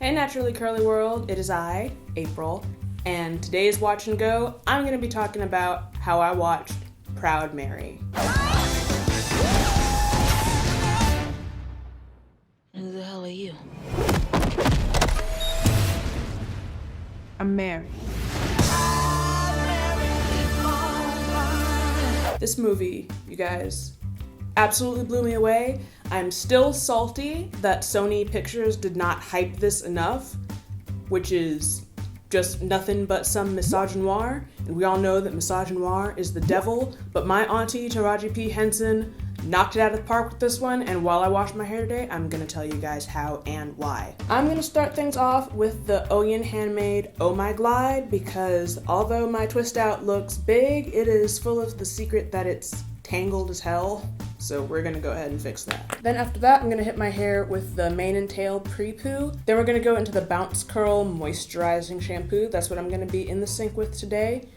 Hey Naturally Curly World, it is I, April, and today's Watch and Go, I'm going to be talking about how I watched Proud Mary. Who the hell are you? I'm Mary. This movie, you guys, absolutely blew me away. I'm still salty that Sony Pictures did not hype this enough, which is just nothing but some misogynoir, and we all know that misogynoir is the devil, but my Auntie Taraji P. Henson knocked it out of the park with this one, and while I wash my hair today, I'm gonna tell you guys how and why. I'm gonna start things off with the Oyen Handmade Oh My Glide, because although my twist out looks big, it is full of the secret that it's tangled as hell. So we're gonna go ahead and fix that. Then after that, I'm gonna hit my hair with the Mane and Tail Pre-Poo. Then we're gonna go into the Bounce Curl Moisturizing Shampoo. That's what I'm gonna be in the sink with today.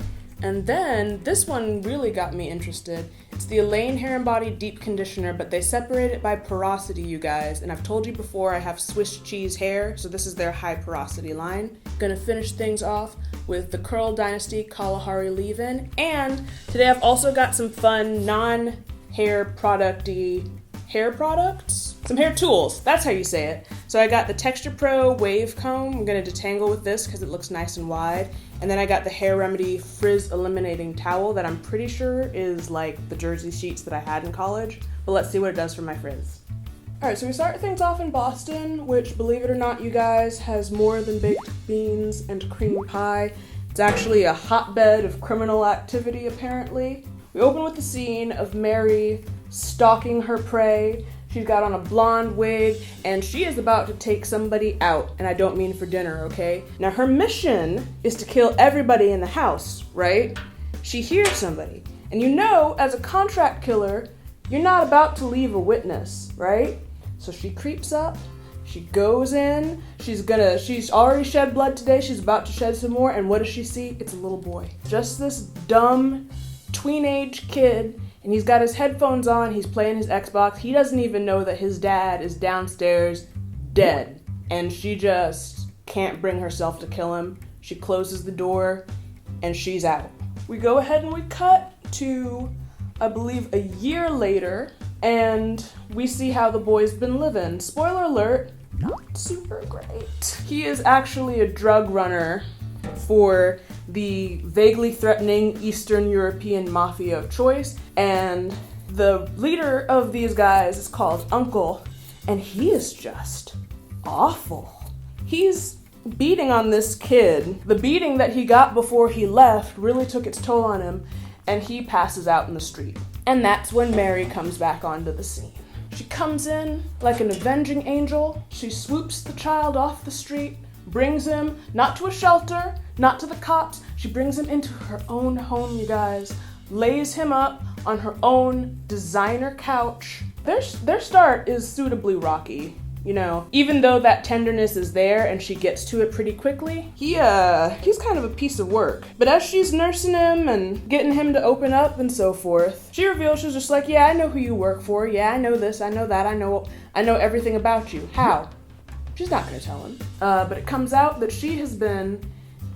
And then this one really got me interested. It's the Elaine Hair and Body Deep Conditioner, but they separate it by porosity, you guys. And I've told you before, I have Swiss cheese hair, so this is their high porosity line. Gonna finish things off with the Curl Dynasty Kalahari Leave-In. And today I've also got some fun non-hair product-y hair products. Some hair tools, that's how you say it. So I got the Texture Pro Wave Comb. I'm gonna detangle with this because it looks nice and wide. And then I got the Hair Remedy Frizz Eliminating Towel that I'm pretty sure is like the jersey sheets that I had in college. But let's see what it does for my frizz. All right, so we start things off in Boston, which, believe it or not, you guys, has more than baked beans and cream pie. It's actually a hotbed of criminal activity, apparently. We open with the scene of Mary stalking her prey. She's got on a blonde wig, and she is about to take somebody out, and I don't mean for dinner, okay? Now, her mission is to kill everybody in the house, right? She hears somebody, and you know, as a contract killer, you're not about to leave a witness, right? So she creeps up, she goes in, she's already shed blood today, she's about to shed some more, and what does she see? It's a little boy. Just this dumb, tween-age kid, and he's got his headphones on, he's playing his Xbox. He doesn't even know that his dad is downstairs dead. And she just can't bring herself to kill him. She closes the door and she's out. We go ahead and we cut to, I believe, a year later, and we see how the boy's been living. Spoiler alert, not super great. He is actually a drug runner for the vaguely threatening Eastern European mafia of choice, and the leader of these guys is called Uncle, and he is just awful. He's beating on this kid. The beating that he got before he left really took its toll on him, and he passes out in the street. And that's when Mary comes back onto the scene. She comes in like an avenging angel. She swoops the child off the street, brings him not to a shelter, not to the cops. She brings him into her own home, you guys. Lays him up on her own designer couch. Their start is suitably rocky, you know. Even though that tenderness is there and she gets to it pretty quickly, he's kind of a piece of work. But as she's nursing him and getting him to open up and so forth, she reveals, she's just like, yeah, I know who you work for. Yeah, I know this, I know that, I know everything about you. How? She's not gonna tell him. But it comes out that she has been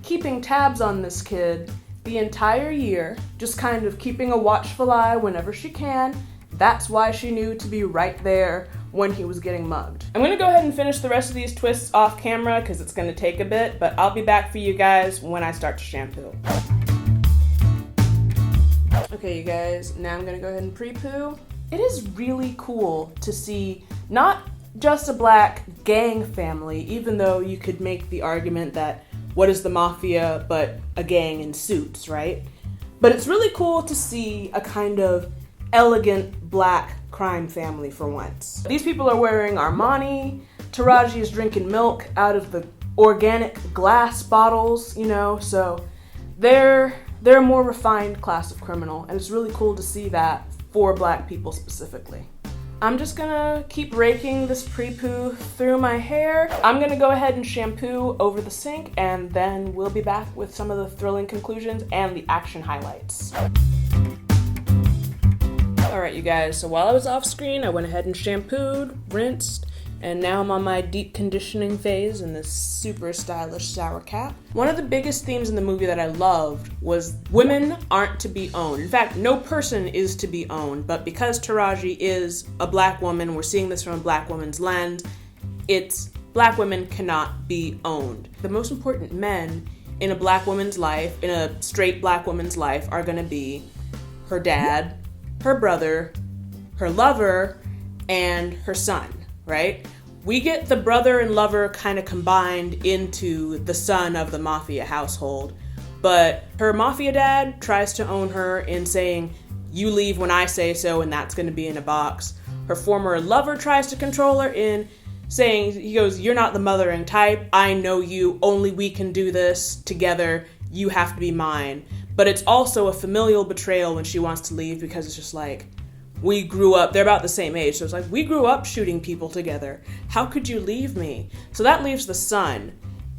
keeping tabs on this kid the entire year, just kind of keeping a watchful eye whenever she can. That's why she knew to be right there when he was getting mugged. I'm gonna go ahead and finish the rest of these twists off camera because it's gonna take a bit, but I'll be back for you guys when I start to shampoo. Okay, you guys, now I'm gonna go ahead and pre-poo. It is really cool to see not just a black gang family, even though you could make the argument that what is the mafia but a gang in suits, right? But it's really cool to see a kind of elegant black crime family for once. These people are wearing Armani. Taraji is drinking milk out of the organic glass bottles, you know, so they're a more refined class of criminal, and it's really cool to see that for black people specifically. I'm just gonna keep raking this pre-poo through my hair. I'm gonna go ahead and shampoo over the sink, and then we'll be back with some of the thrilling conclusions and the action highlights. All right, you guys, so while I was off screen, I went ahead and shampooed, rinsed, And now I'm on my deep conditioning phase in this super stylish sour cap. One of the biggest themes in the movie that I loved was women aren't to be owned. In fact, no person is to be owned, but because Taraji is a black woman, we're seeing this from a black woman's lens, it's black women cannot be owned. The most important men in a black woman's life, in a straight black woman's life, are gonna be her dad, her brother, her lover, and her son, right? We get the brother and lover kind of combined into the son of the mafia household, but her mafia dad tries to own her in saying, you leave when I say so, and that's gonna be in a box. Her former lover tries to control her in saying, he goes, you're not the mothering type, I know you, only we can do this together, you have to be mine. But it's also a familial betrayal when she wants to leave, because it's just like, we grew up, they're about the same age, so it's like, we grew up shooting people together. How could you leave me? So that leaves the son.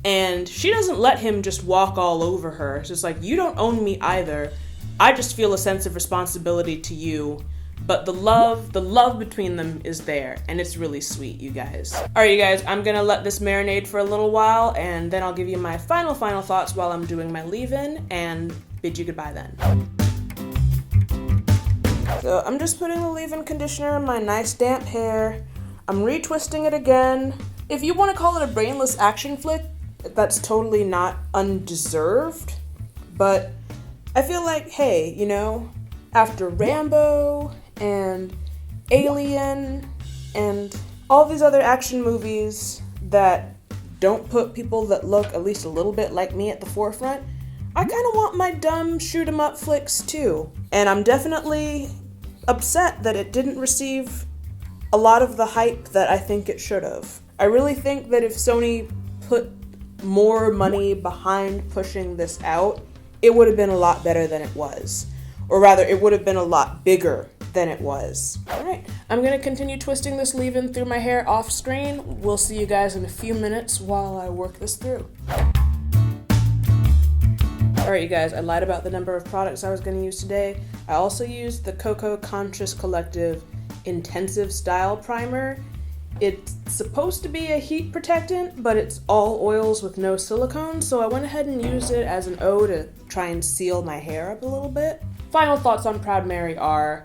And she doesn't let him just walk all over her. It's just like, you don't own me either. I just feel a sense of responsibility to you. But the love between them is there, and it's really sweet, you guys. All right, you guys, I'm gonna let this marinate for a little while, and then I'll give you my final thoughts while I'm doing my leave-in, and bid you goodbye then. So I'm just putting the leave-in conditioner in my nice damp hair. I'm retwisting it again. If you want to call it a brainless action flick, that's totally not undeserved. But I feel like, hey, you know, after Rambo and Alien and all these other action movies that don't put people that look at least a little bit like me at the forefront, I kind of want my dumb shoot 'em up flicks too. And I'm definitely upset that it didn't receive a lot of the hype that I think it should have. I really think that if Sony put more money behind pushing this out, it would have been a lot better than it was. Or rather, it would have been a lot bigger than it was. All right, I'm gonna continue twisting this leave-in through my hair off screen. We'll see you guys in a few minutes while I work this through. All right, you guys, I lied about the number of products I was gonna use today. I also used the Coco Conscious Collective Intensive Style Primer. It's supposed to be a heat protectant, but it's all oils with no silicone, so I went ahead and used it as an O to try and seal my hair up a little bit. Final thoughts on Proud Mary are,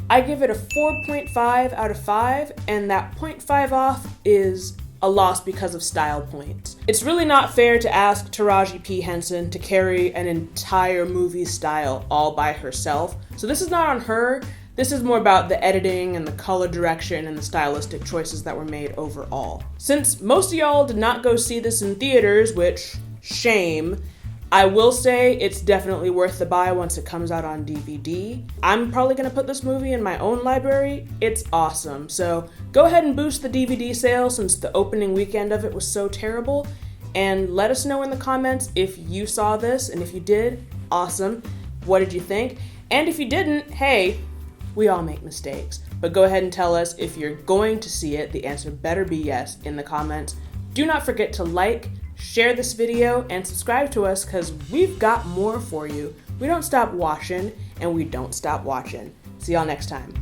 I give it a 4.5 out of 5, and that 0.5 off is a loss because of style points. It's really not fair to ask Taraji P. Henson to carry an entire movie style all by herself. So this is not on her. This is more about the editing and the color direction and the stylistic choices that were made overall. Since most of y'all did not go see this in theaters, which, shame, I will say it's definitely worth the buy once it comes out on DVD. I'm probably gonna put this movie in my own library. It's awesome. So go ahead and boost the DVD sale since the opening weekend of it was so terrible. And let us know in the comments if you saw this, and if you did, awesome. What did you think? And if you didn't, hey, we all make mistakes. But go ahead and tell us if you're going to see it. The answer better be yes in the comments. Do not forget to like, share this video, and subscribe to us because we've got more for you. We don't stop washing, and we don't stop watching. See y'all next time.